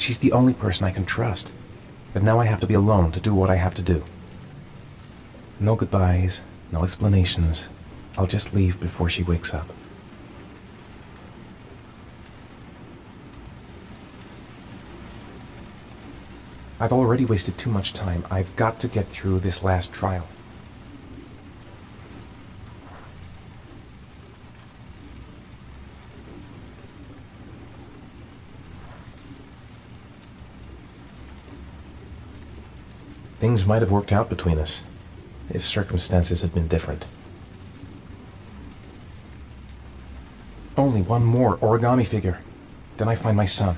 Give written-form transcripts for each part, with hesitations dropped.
She's the only person I can trust. But now I have to be alone to do what I have to do. No goodbyes, no explanations. I'll just leave before she wakes up. I've already wasted too much time. I've got to get through this last trial. Things might have worked out between us, if circumstances had been different. Only one more origami figure. Then I find my son.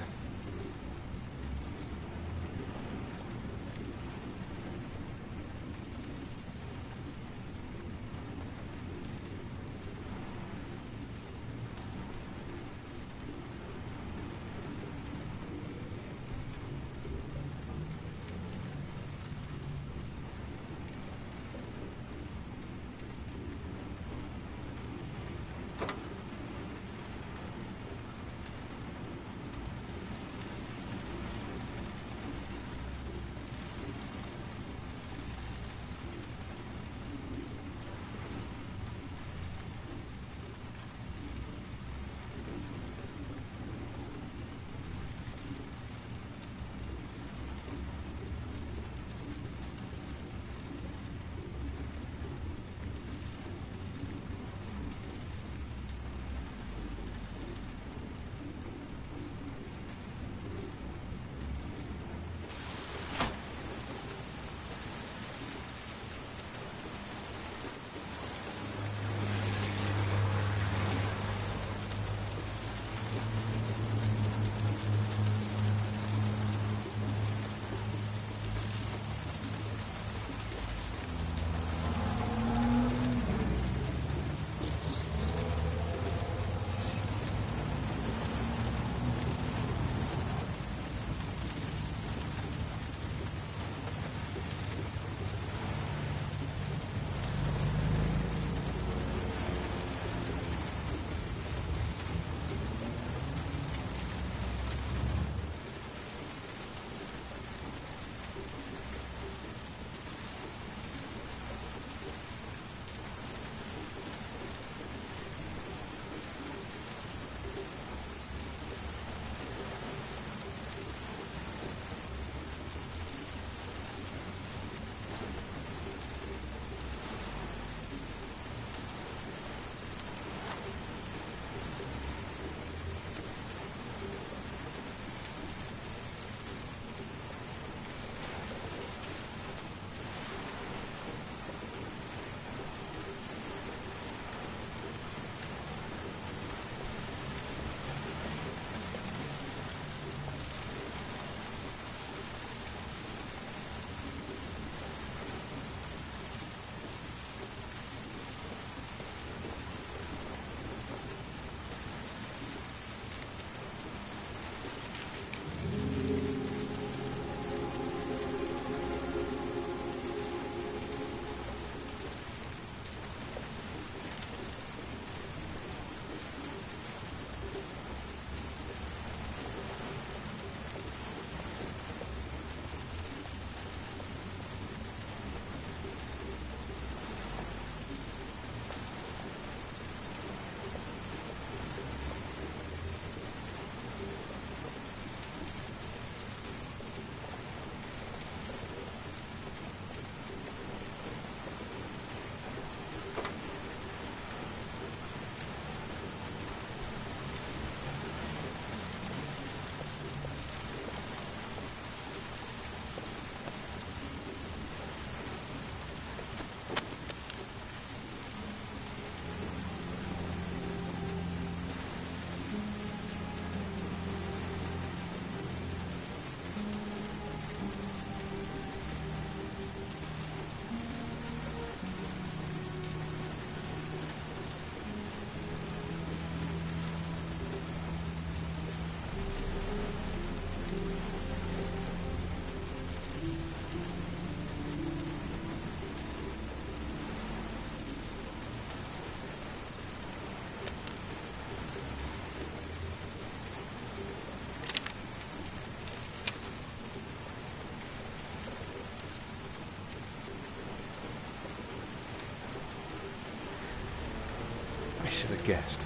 should have guessed.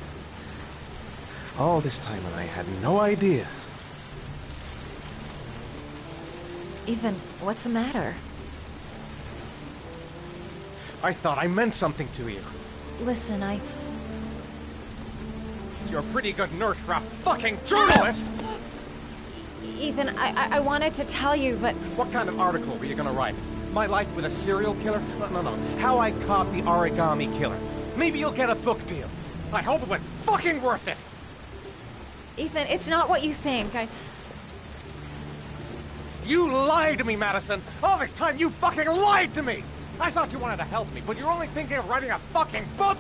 All this time and I had no idea. Ethan, what's the matter? I thought I meant something to you. Listen, You're a pretty good nurse for a fucking journalist! Ethan, I wanted to tell you, but... What kind of article were you gonna write? My life with a serial killer? No. How I caught the origami killer. Maybe you'll get a book deal. I hope it was fucking worth it! Ethan, it's not what you think. You lied to me, Madison! All this time you fucking lied to me! I thought you wanted to help me, but you're only thinking of writing a fucking book!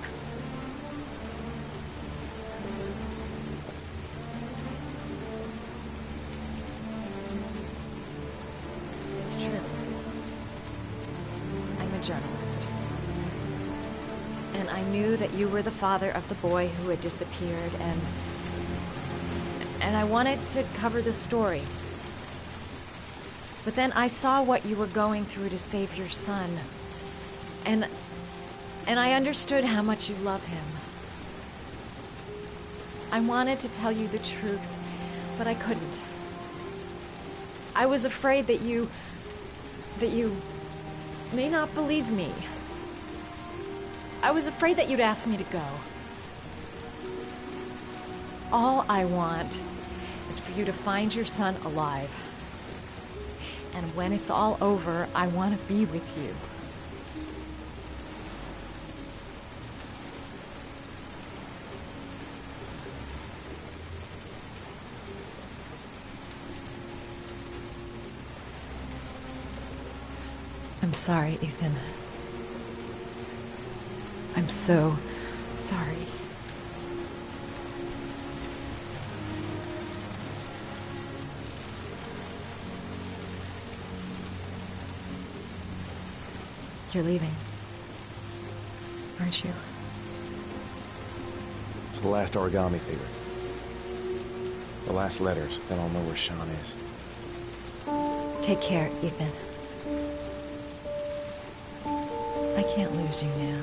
It's true. I'm a journalist. And I knew that you were the father of the boy who had disappeared, and I wanted to cover the story. But then I saw what you were going through to save your son. And I understood how much you love him. I wanted to tell you the truth, but I couldn't. I was afraid that you may not believe me. I was afraid that you'd ask me to go. All I want is for you to find your son alive. And when it's all over, I want to be with you. I'm sorry, Ethan. I'm so sorry. You're leaving, aren't you? It's the last origami favor. The last letters, then I'll know where Sean is. Take care, Ethan. I can't lose you now.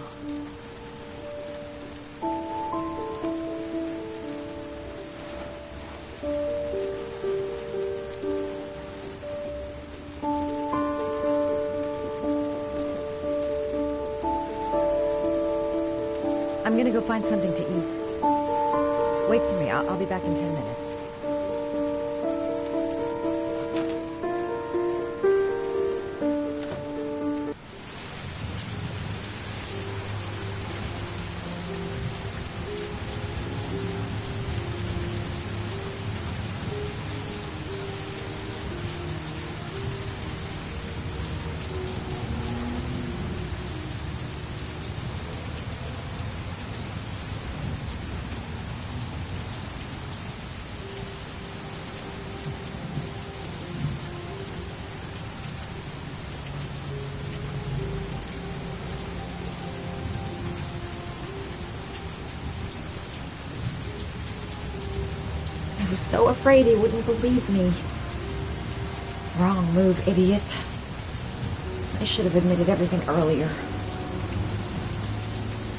I'm gonna go find something to eat. Wait for me. I'll be back in 10 minutes. I was so afraid he wouldn't believe me. Wrong move, idiot. I should have admitted everything earlier.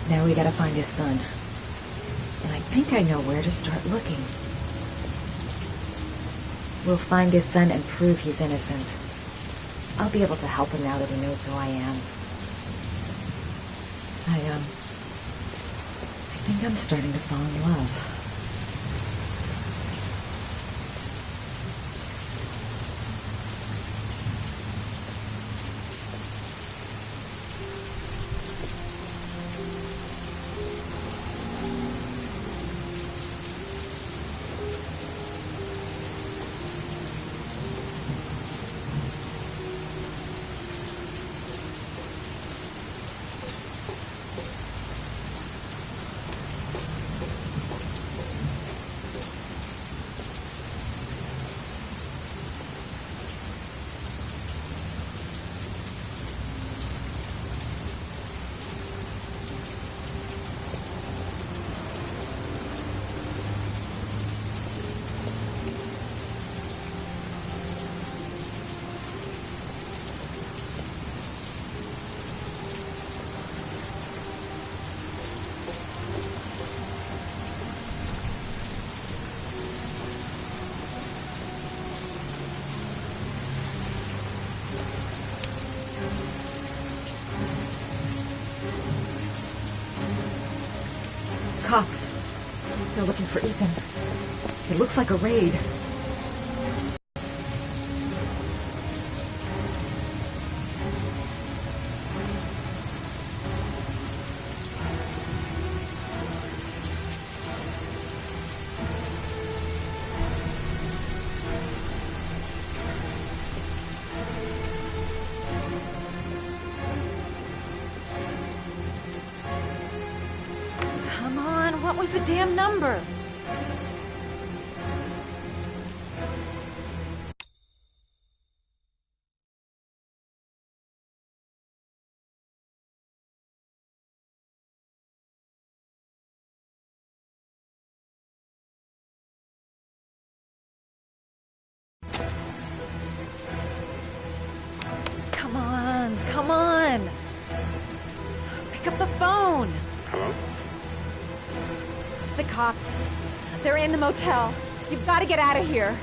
Now we gotta find his son. And I think I know where to start looking. We'll find his son and prove he's innocent. I'll be able to help him now that he knows who I am. I think I'm starting to fall in love. cops. They're looking for Ethan. It looks like a raid. Come on, what was the damn number? Come on, come on. Pick up the phone. Hello? The cops. They're in the motel. You've got to get out of here.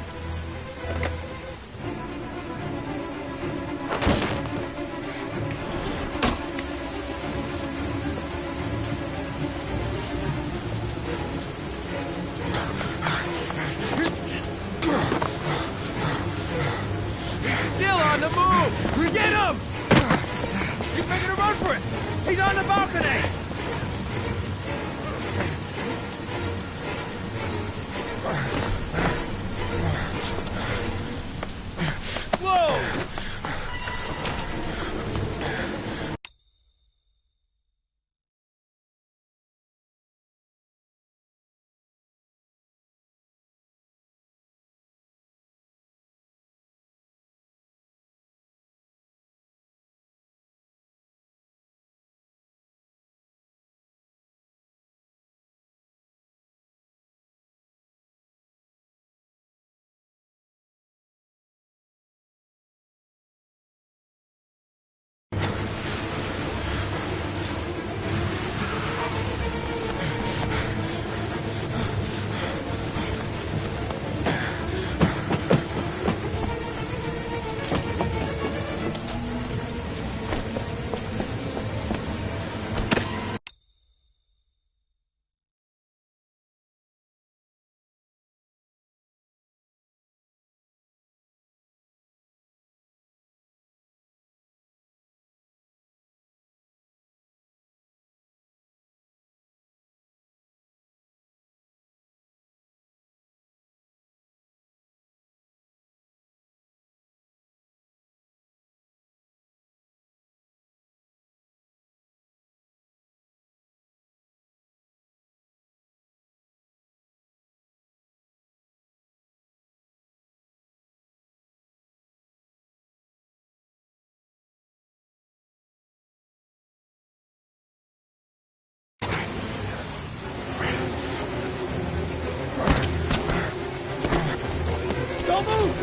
Still on the move! Get him! He's making a run for it! He's on the balcony! Whoa! Don't move!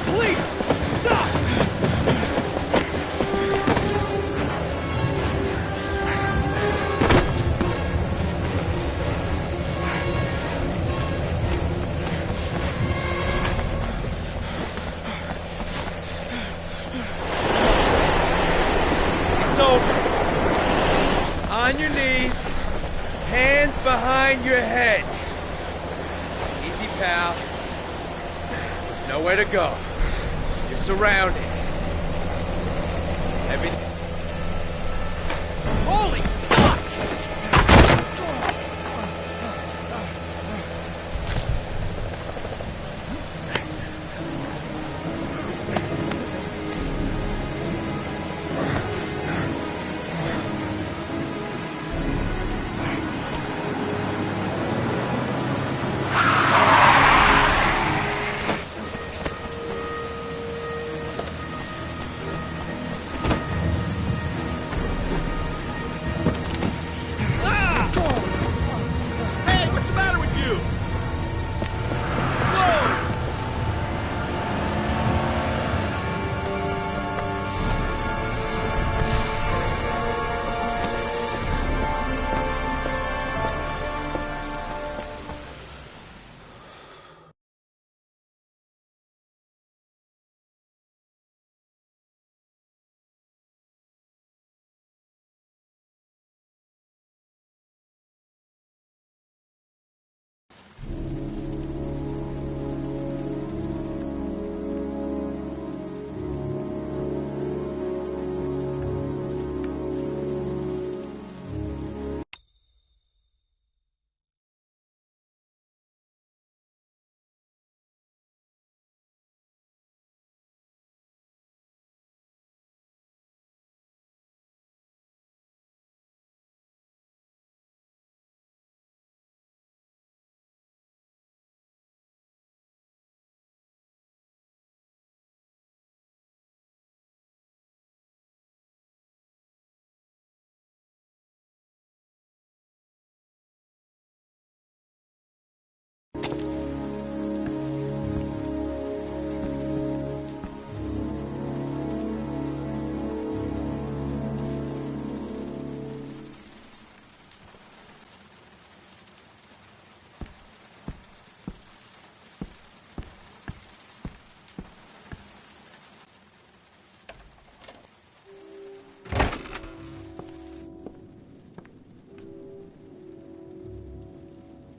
Police! Stop! It's over. On your knees, hands behind your head. Easy, pal. Nowhere to go. You're surrounded. Everything. Holy fuck!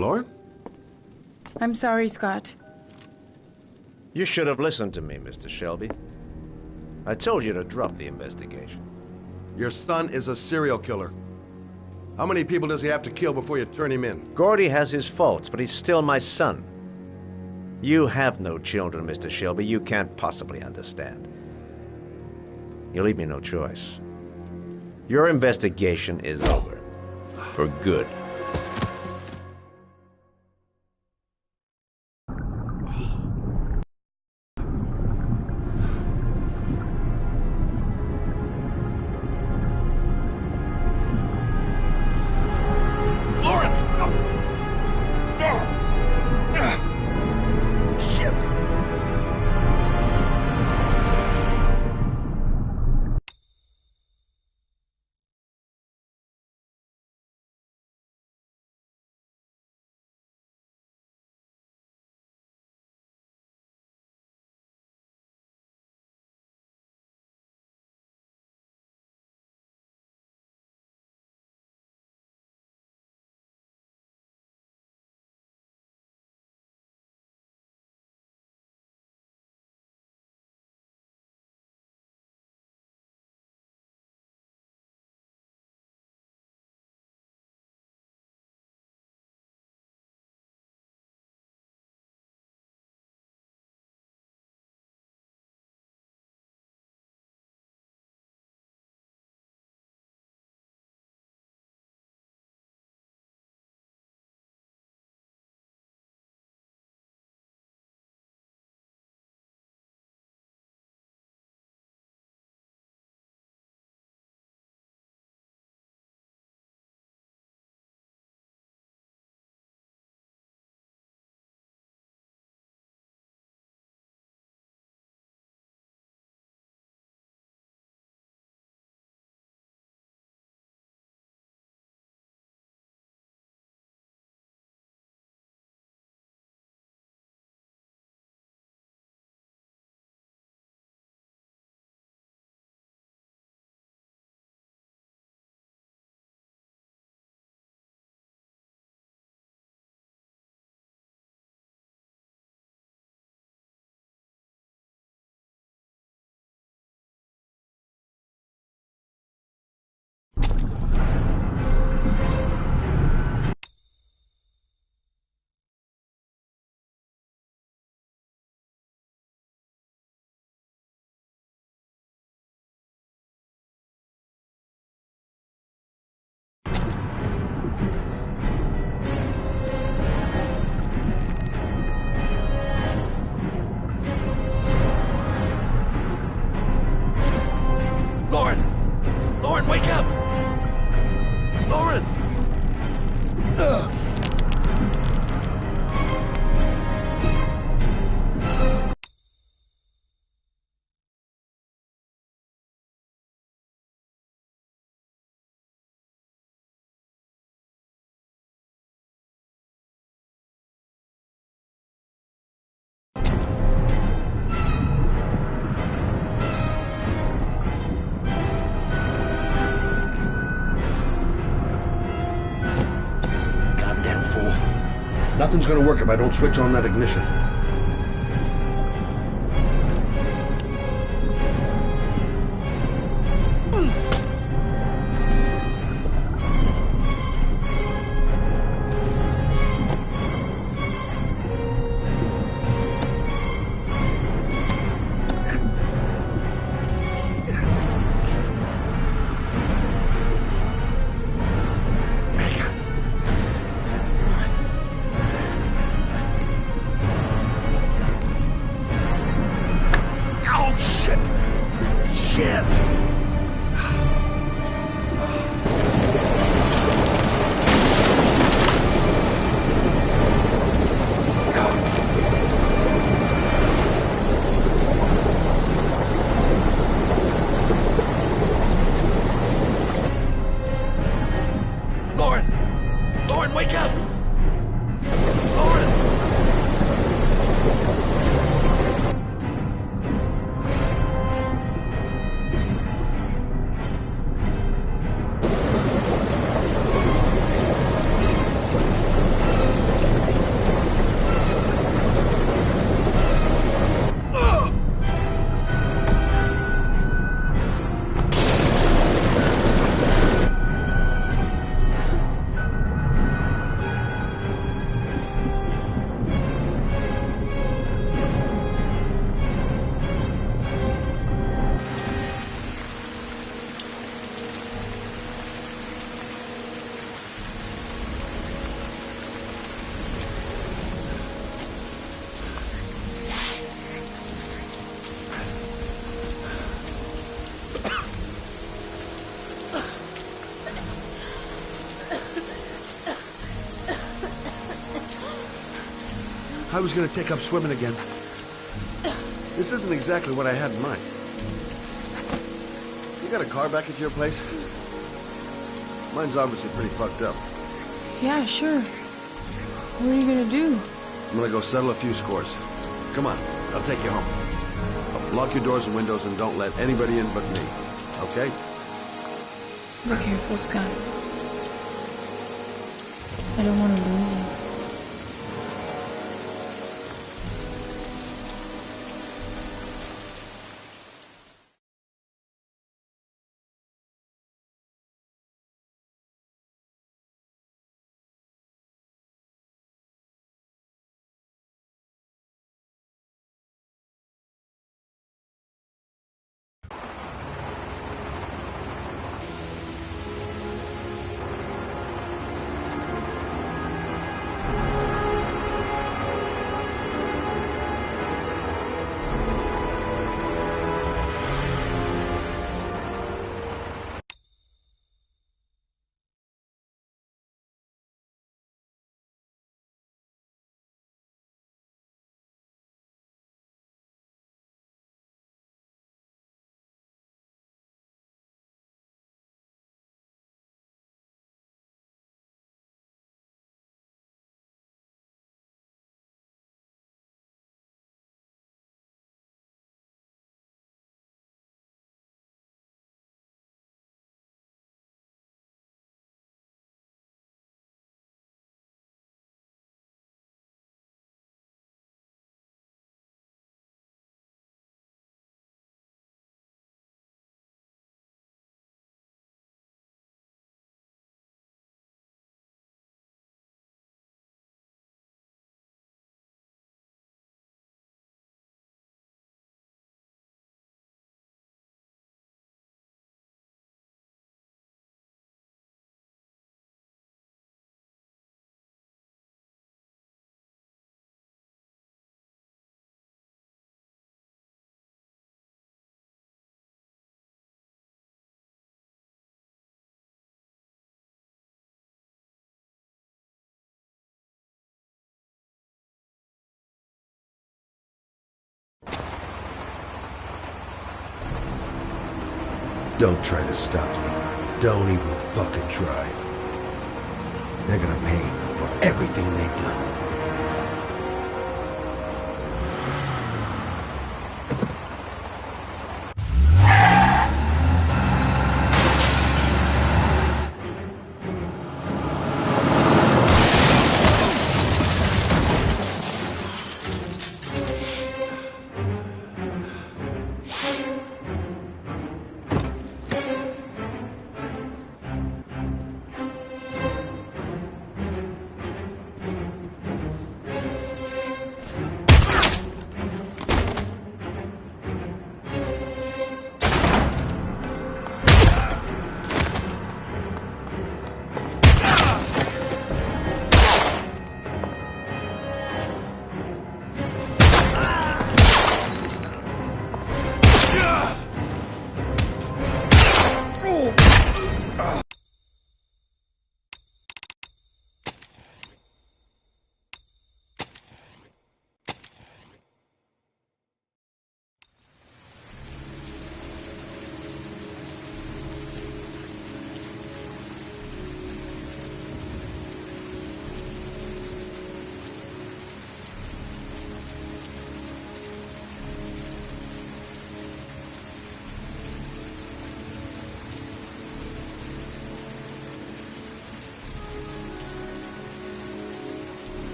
Lauren? I'm sorry, Scott. You should have listened to me, Mr. Shelby. I told you to drop the investigation. Your son is a serial killer. How many people does he have to kill before you turn him in? Gordy has his faults, but he's still my son. You have no children, Mr. Shelby. You can't possibly understand. You leave me no choice. Your investigation is over. For good. Lauren, wake up! Lauren! Nothing's gonna work if I don't switch on that ignition. Lauren, wake up! Lauren! I was gonna take up swimming again. This isn't exactly what I had in mind. You got a car back at your place? Mine's obviously pretty fucked up. Yeah, sure. What are you gonna do? I'm gonna go settle a few scores. Come on, I'll take you home. Lock your doors and windows and don't let anybody in but me. Okay? Be careful, Scott. I don't want to lose you. Don't try to stop me. Don't even fucking try. They're gonna pay for everything they've done.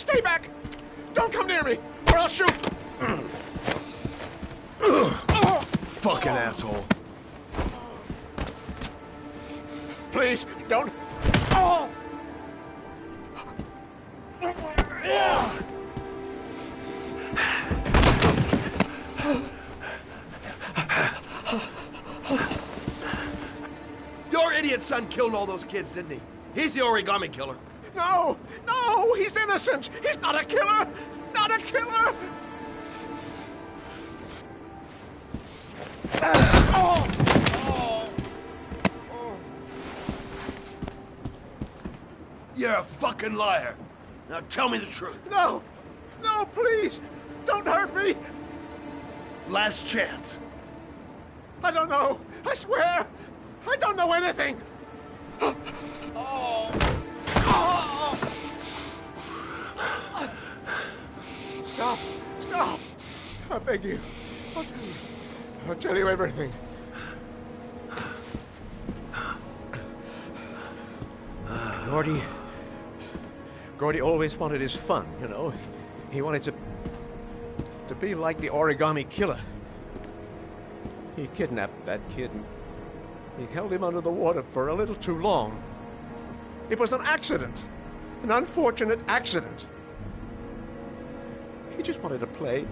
Stay back! Don't come near me, or I'll shoot! Fucking asshole. Please, don't... Oh! Your idiot son killed all those kids, didn't he? He's the origami killer. No! No! He's innocent! He's not a killer! Not a killer! You're a fucking liar. Now tell me the truth. No! No, please! Don't hurt me! Last chance. I don't know! I swear! I don't know anything! Stop! Stop! I beg you. I'll tell you. I'll tell you everything. Gordy always wanted his fun, you know. He wanted to be like the origami killer. He kidnapped that kid and he held him under the water for a little too long. It was an accident. An unfortunate accident. He just wanted to play.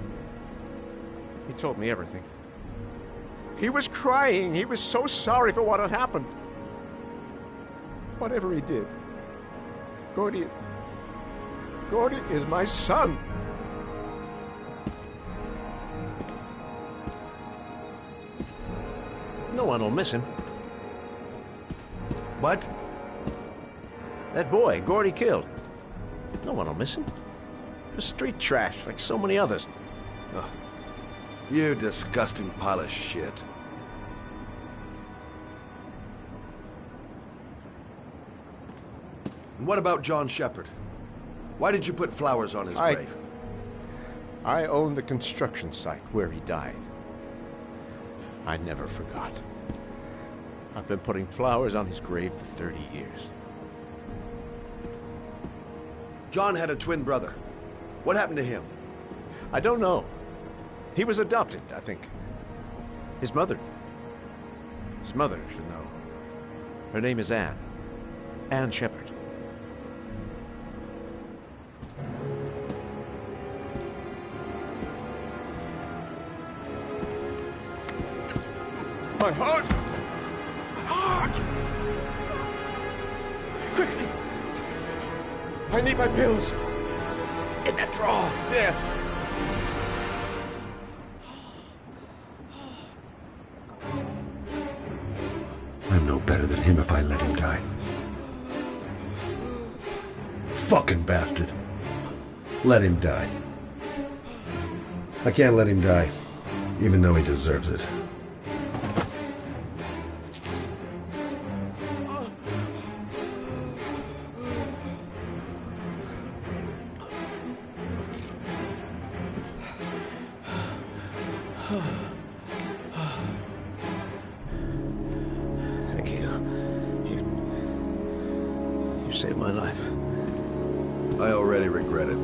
He told me everything. He was crying. He was so sorry for what had happened. Whatever he did, Gordy is my son. No one will miss him. What? That boy, Gordy killed. No one will miss him. Just street trash, like so many others. Oh, you disgusting pile of shit. And what about John Shepard? Why did you put flowers on his grave? I own the construction site where he died. I never forgot. I've been putting flowers on his grave for 30 years. John had a twin brother. What happened to him? I don't know. He was adopted, I think. His mother should know. Her name is Anne. Anne Shepard. My heart! My heart! Quickly! I need my pills. In that drawer. There. I'm no better than him if I let him die. Fucking bastard. Let him die. I can't let him die, even though he deserves it. Thank you. You saved my life. I already regret it.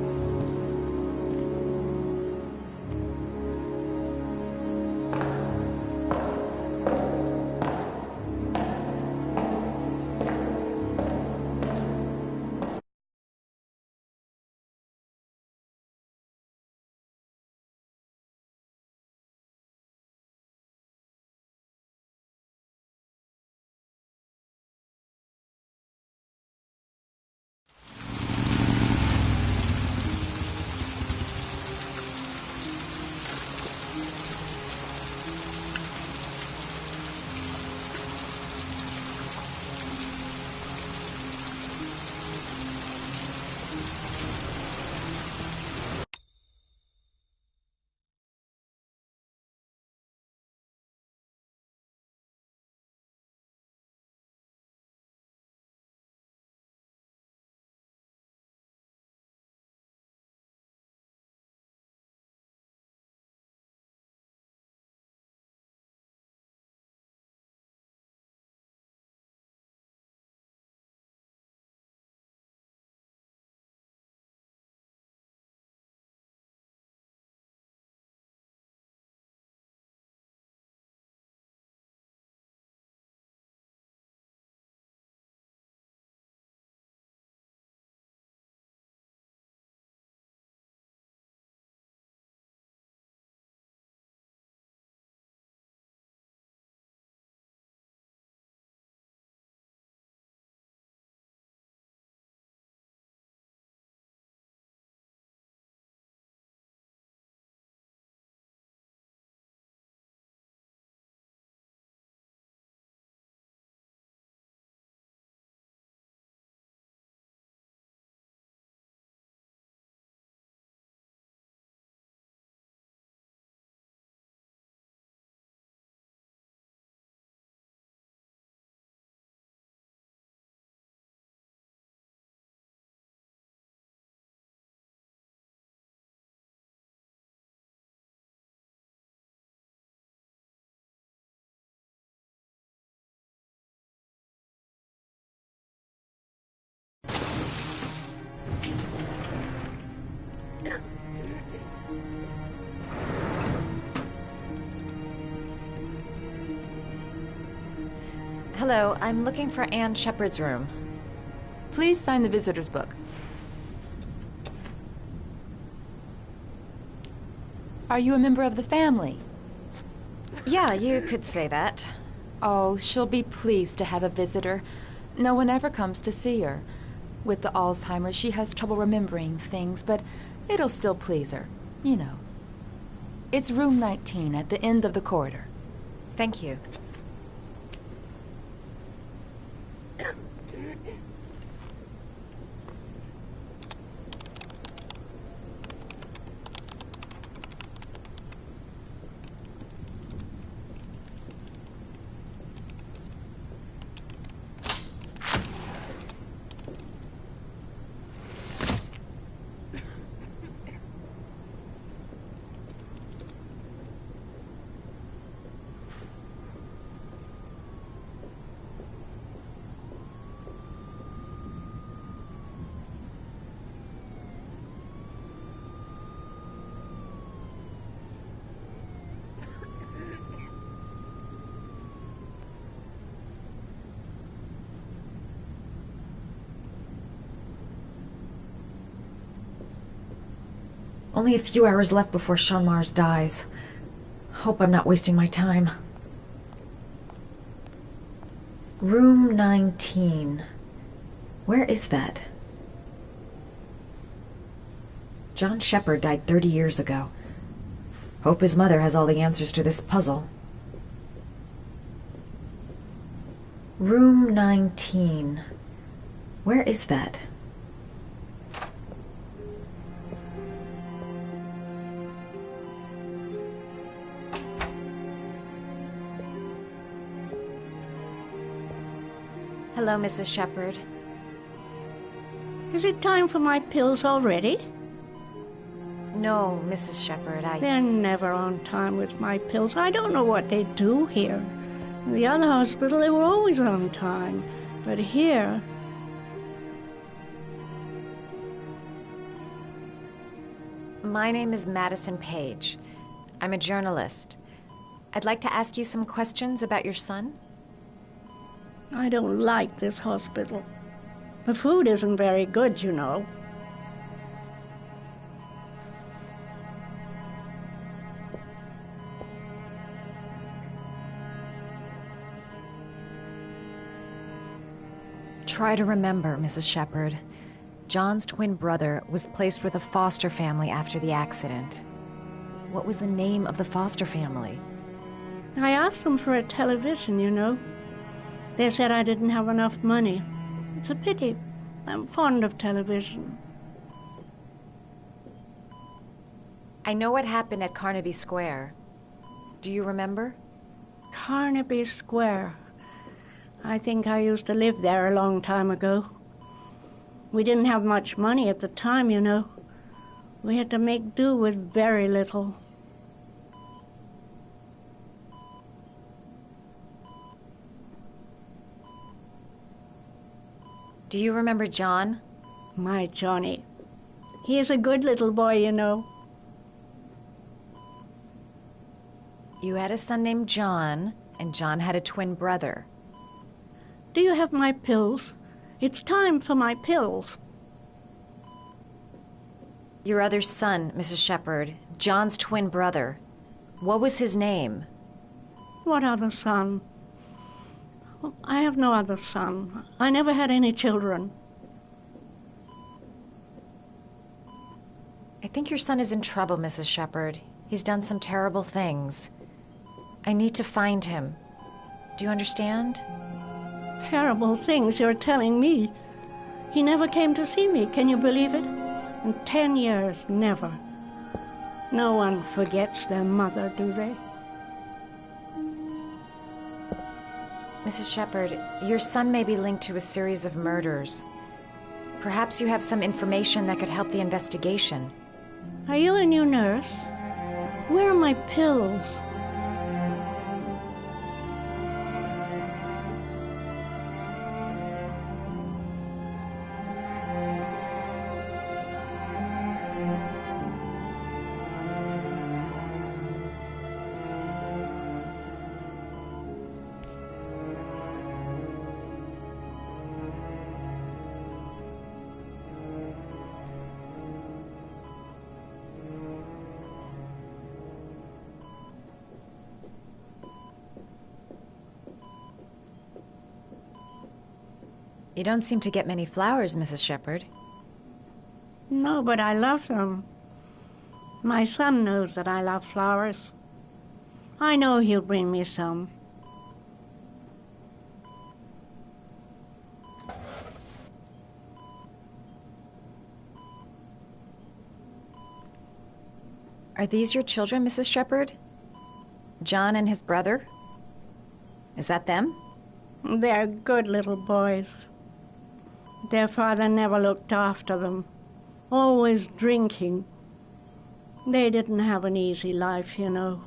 Hello, I'm looking for Anne Shepard's room. Please sign the visitor's book. Are you a member of the family? Yeah, you could say that. Oh, she'll be pleased to have a visitor. No one ever comes to see her. With the Alzheimer's, she has trouble remembering things, but it'll still please her. You know. It's room 19 at the end of the corridor. Thank you. Only a few hours left before Sean Mars dies. Hope I'm not wasting my time. Room 19. Where is that? John Shepard died 30 years ago. Hope his mother has all the answers to this puzzle. Room 19. Where is that? Hello, Mrs. Shepard. Is it time for my pills already? No, Mrs. Shepard, They're never on time with my pills. I don't know what they do here. In the other hospital, they were always on time. But here... My name is Madison Page. I'm a journalist. I'd like to ask you some questions about your son. I don't like this hospital. The food isn't very good, you know. Try to remember, Mrs. Shepard. John's twin brother was placed with a foster family after the accident. What was the name of the foster family? I asked them for a television, you know. They said I didn't have enough money. It's a pity. I'm fond of television. I know what happened at Carnaby Square. Do you remember? Carnaby Square. I think I used to live there a long time ago. We didn't have much money at the time, you know. We had to make do with very little. Do you remember John? My Johnny. He is a good little boy, you know. You had a son named John, and John had a twin brother. Do you have my pills? It's time for my pills. Your other son, Mrs. Shepard, John's twin brother. What was his name? What other son? I have no other son. I never had any children. I think your son is in trouble, Mrs. Shepard. He's done some terrible things. I need to find him. Do you understand? Terrible things you're telling me. He never came to see me, can you believe it? In 10 years, never. No one forgets their mother, do they? Mrs. Shepard, your son may be linked to a series of murders. Perhaps you have some information that could help the investigation. Are you a new nurse? Where are my pills? You don't seem to get many flowers, Mrs. Shepherd. No, but I love them. My son knows that I love flowers. I know he'll bring me some. Are these your children, Mrs. Shepherd? John and his brother? Is that them? They're good little boys. Their father never looked after them, always drinking. They didn't have an easy life, you know.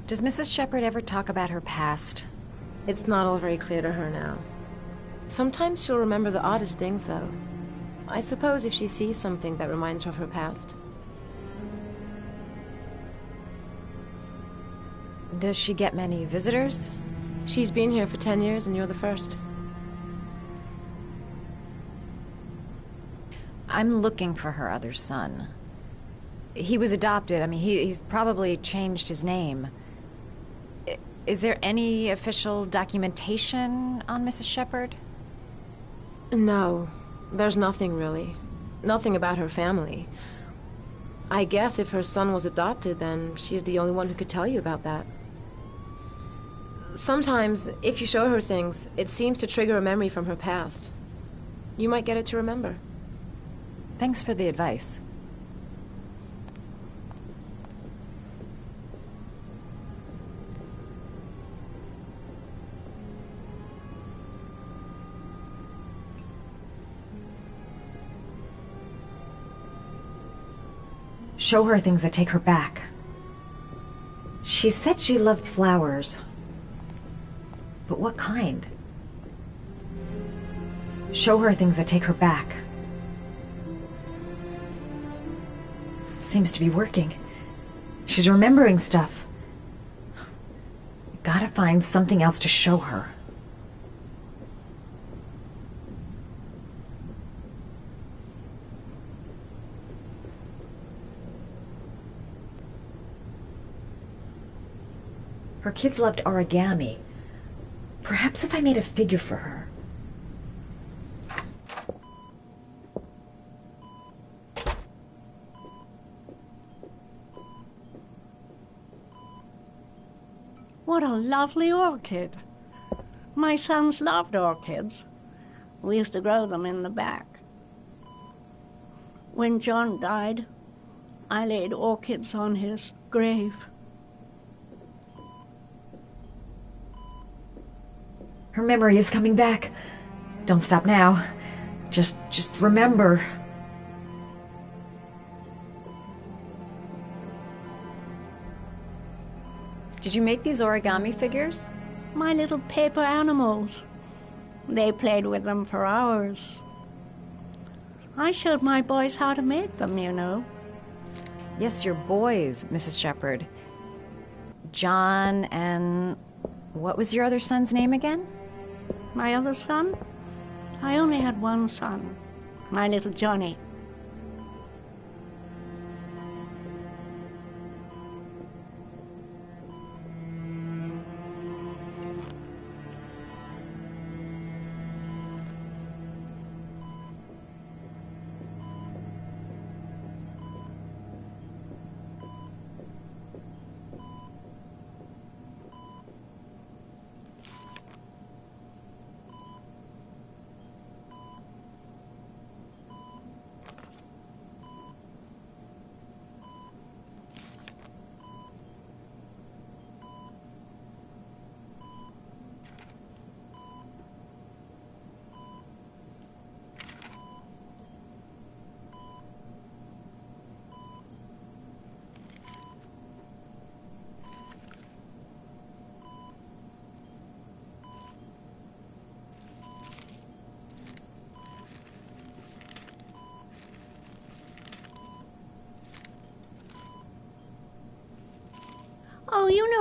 Does Mrs. Shepherd ever talk about her past? It's not all very clear to her now. Sometimes she'll remember the oddest things, though. I suppose if she sees something that reminds her of her past. Does she get many visitors? She's been here for 10 years and you're the first. I'm looking for her other son. He was adopted. I mean, he's probably changed his name. Is there any official documentation on Mrs. Shepherd? No, there's nothing really. Nothing about her family. I guess if her son was adopted, then she's the only one who could tell you about that. Sometimes, if you show her things, it seems to trigger a memory from her past. You might get it to remember. Thanks for the advice. Show her things that take her back. She said she loved flowers. But what kind? Show her things that take her back. It seems to be working. She's remembering stuff. Gotta find something else to show her. Her kids loved origami. Perhaps if I made a figure for her. What a lovely orchid. My sons loved orchids. We used to grow them in the back. When John died, I laid orchids on his grave. Her memory is coming back. Don't stop now. Just remember. Did you make these origami figures? My little paper animals. They played with them for hours. I showed my boys how to make them, you know. Yes, your boys, Mrs. Shepherd. John and... what was your other son's name again? My other son? I only had one son, my little Johnny.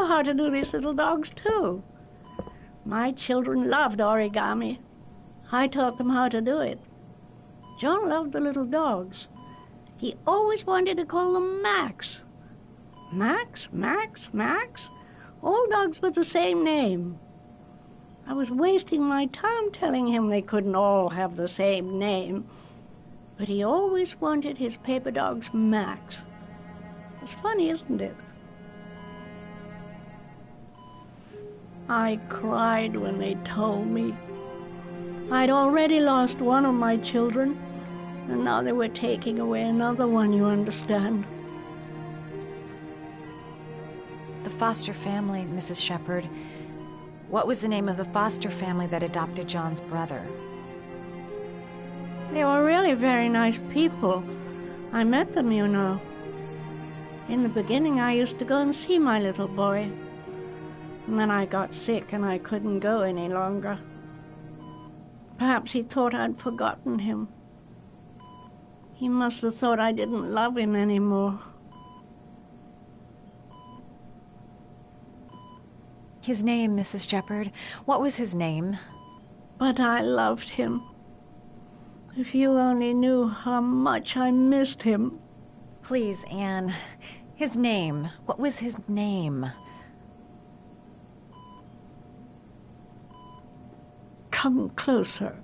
know how to do these little dogs, too. My children loved origami. I taught them how to do it. John loved the little dogs. He always wanted to call them Max. Max, Max, Max. All dogs with the same name. I was wasting my time telling him they couldn't all have the same name. But he always wanted his paper dogs Max. It's funny, isn't it? I cried when they told me. I'd already lost one of my children, and now they were taking away another one, you understand. The foster family, Mrs. Shepherd. What was the name of the foster family that adopted John's brother? They were really very nice people. I met them, you know. In the beginning, I used to go and see my little boy. And then I got sick and I couldn't go any longer. Perhaps he thought I'd forgotten him. He must have thought I didn't love him anymore. His name, Mrs. Shepherd. What was his name? But I loved him. If you only knew how much I missed him. Please, Anne. His name. What was his name? Come closer.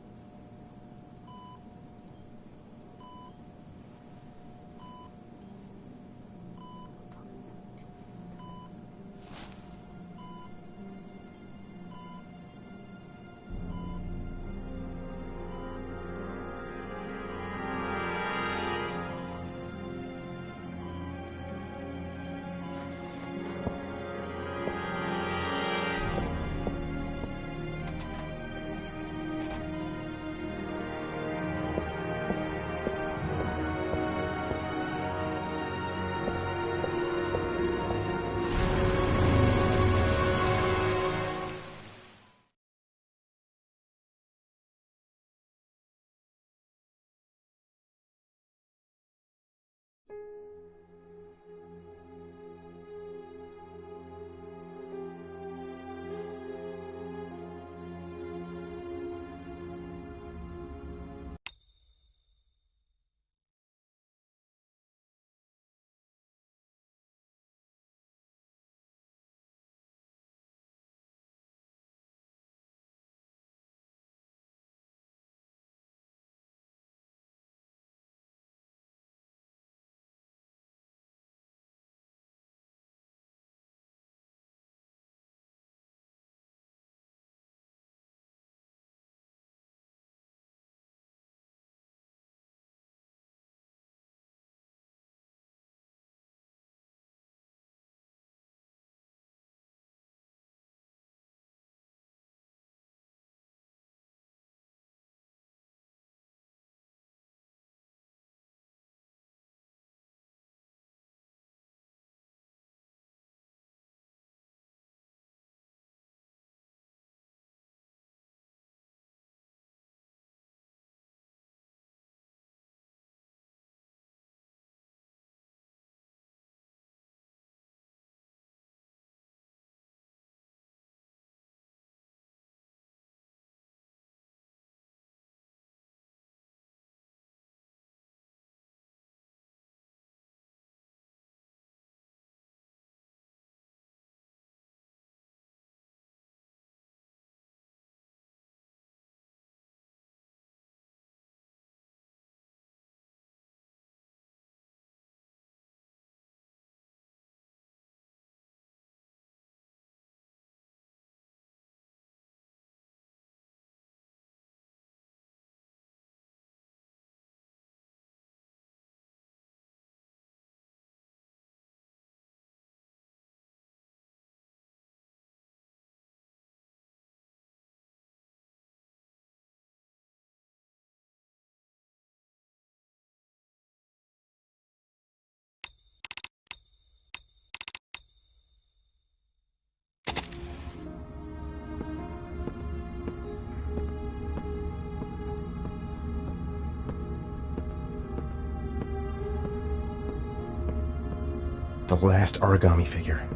The last origami figure.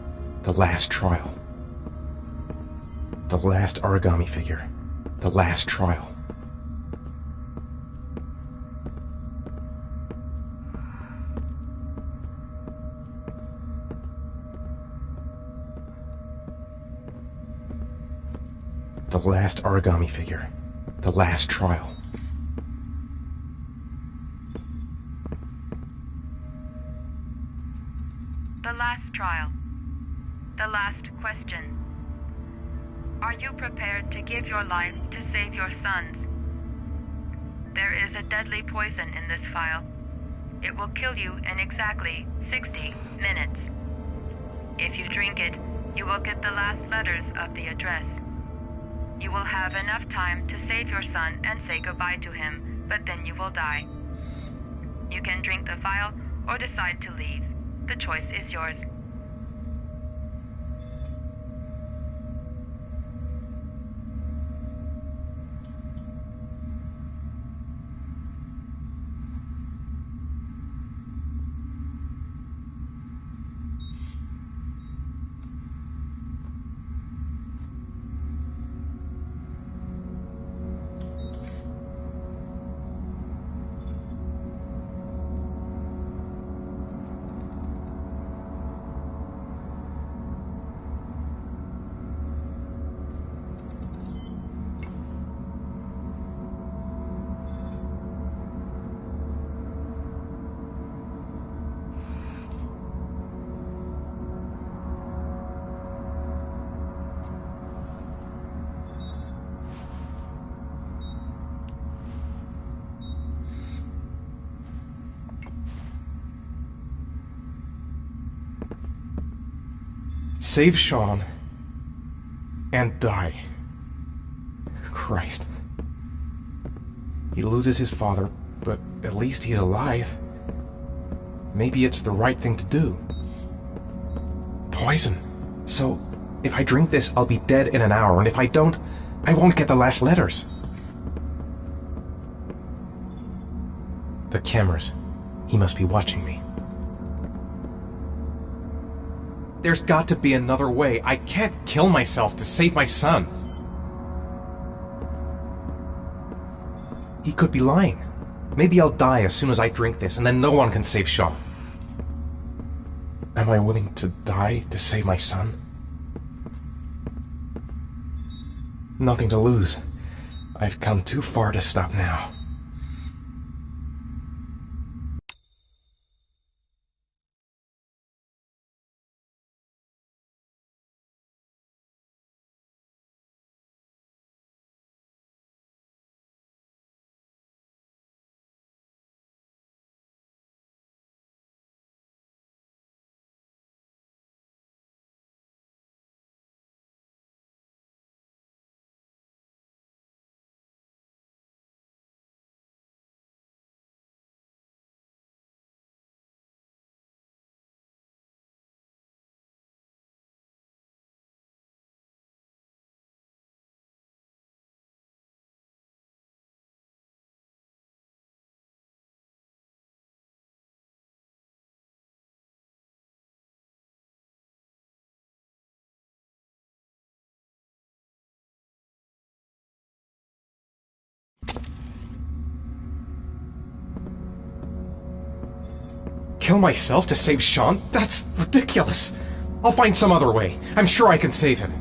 The last trial. The last origami figure. The last trial. The last origami figure. The last trial. The last trial. The last question. Are you prepared to give your life to save your sons? There is a deadly poison in this vial. It will kill you in exactly 60 minutes. If you drink it, you will get the last letters of the address. You will have enough time to save your son and say goodbye to him, but then you will die. You can drink the vial or decide to leave. The choice is yours. Save Sean and die. Christ. He loses his father, but at least he's alive. Maybe it's the right thing to do. Poison. So, if I drink this, I'll be dead in an hour, and if I don't, I won't get the last letters. The cameras. He must be watching me. There's got to be another way. I can't kill myself to save my son. He could be lying. Maybe I'll die as soon as I drink this, and then no one can save Sean. Am I willing to die to save my son? Nothing to lose. I've come too far to stop now. Kill myself to save Sean? That's ridiculous. I'll find some other way. I'm sure I can save him.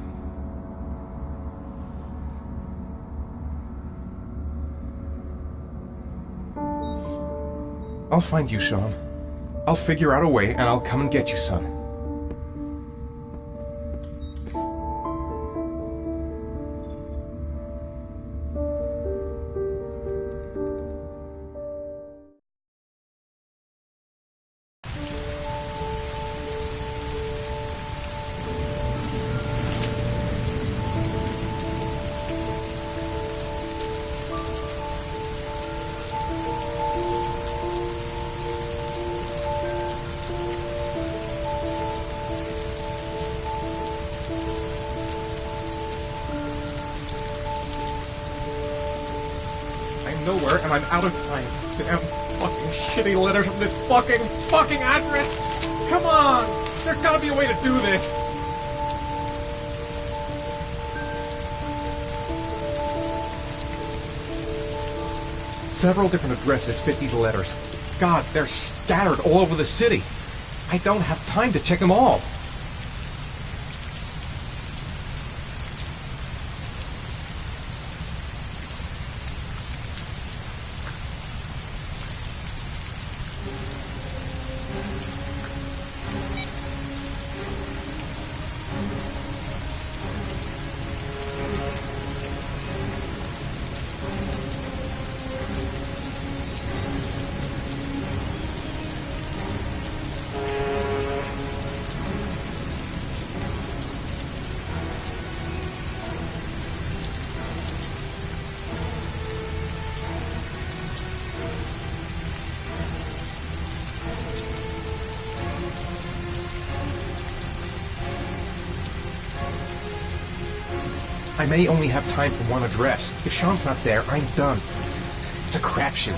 I'll find you, Sean. I'll figure out a way, and I'll come and get you, son. Nowhere, and I'm out of time. Damn fucking shitty letters from this fucking address! Come on! There's gotta be a way to do this! Several different addresses fit these letters. God, they're scattered all over the city. I don't have time to check them all. I may only have time for one address. If Sean's not there, I'm done. It's a crapshoot.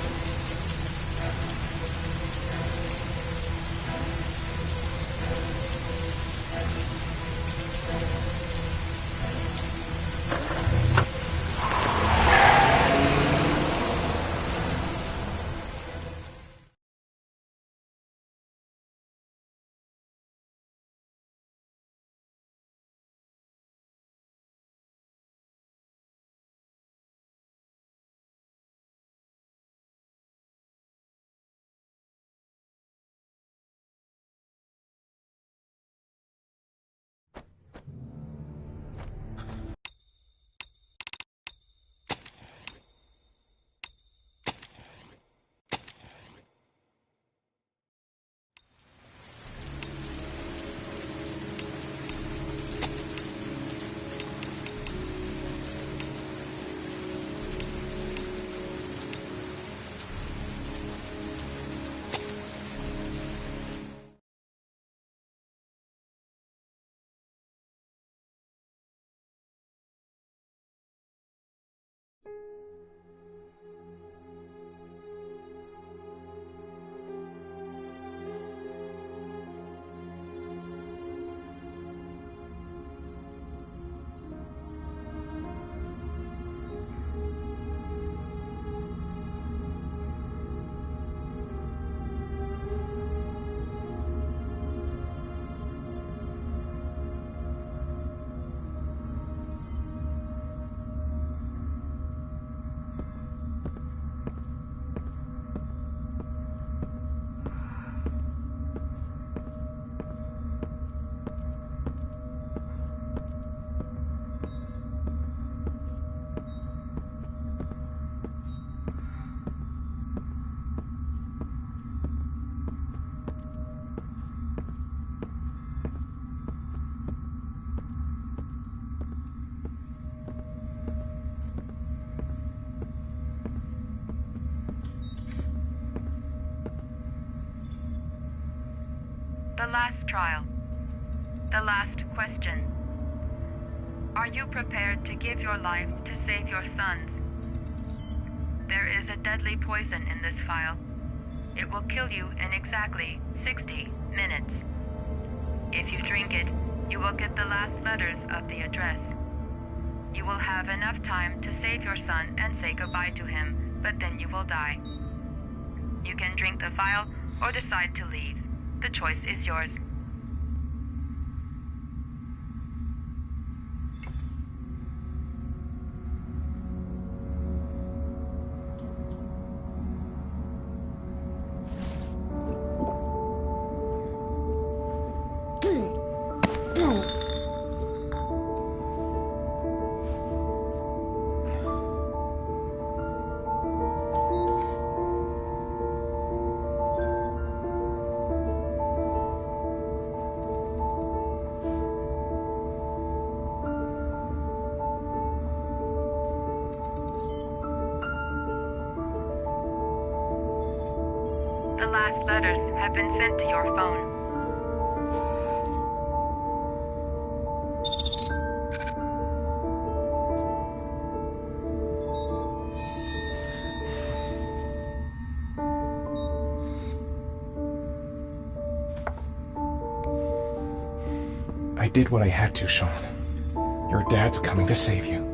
The last trial. The last question. Are you prepared to give your life to save your sons? There is a deadly poison in this file. It will kill you in exactly 60 minutes. If you drink it, you will get the last letters of the address. You will have enough time to save your son and say goodbye to him, but then you will die. You can drink the file or decide to leave. The choice is yours. The last letters have been sent to your phone. I did what I had to, Sean. Your dad's coming to save you.